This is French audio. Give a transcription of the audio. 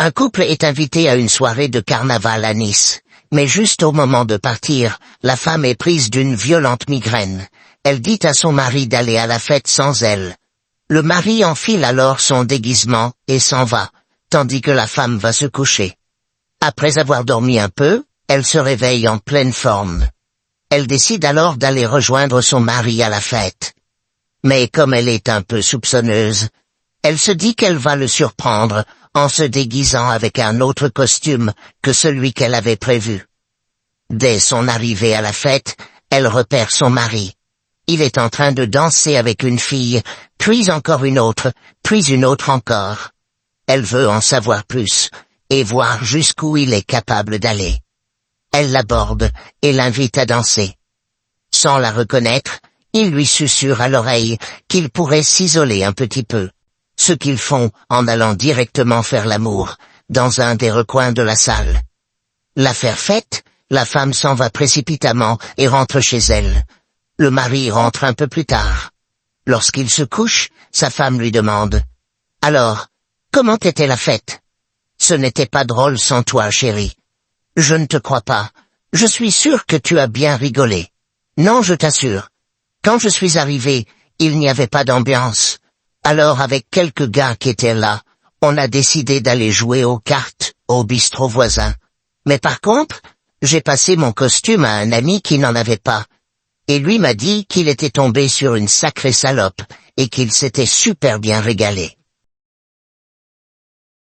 Un couple est invité à une soirée de carnaval à Nice, mais juste au moment de partir, la femme est prise d'une violente migraine. Elle dit à son mari d'aller à la fête sans elle. Le mari enfile alors son déguisement et s'en va, tandis que la femme va se coucher. Après avoir dormi un peu, elle se réveille en pleine forme. Elle décide alors d'aller rejoindre son mari à la fête. Mais comme elle est un peu soupçonneuse, elle se dit qu'elle va le surprendre en se déguisant avec un autre costume que celui qu'elle avait prévu. Dès son arrivée à la fête, elle repère son mari. Il est en train de danser avec une fille, puis encore une autre, puis une autre encore. Elle veut en savoir plus, et voir jusqu'où il est capable d'aller. Elle l'aborde, et l'invite à danser. Sans la reconnaître, il lui susurre à l'oreille qu'il pourrait s'isoler un petit peu. Ce qu'ils font en allant directement faire l'amour, dans un des recoins de la salle. L'affaire faite, la femme s'en va précipitamment et rentre chez elle. Le mari rentre un peu plus tard. Lorsqu'il se couche, sa femme lui demande « Alors, comment était la fête ? Ce n'était pas drôle sans toi, chérie. Je ne te crois pas. Je suis sûr que tu as bien rigolé. Non, je t'assure. Quand je suis arrivé, il n'y avait pas d'ambiance. Alors avec quelques gars qui étaient là, on a décidé d'aller jouer aux cartes, au bistrot voisin. Mais par contre, j'ai passé mon costume à un ami qui n'en avait pas. Et lui m'a dit qu'il était tombé sur une sacrée salope, et qu'il s'était super bien régalé.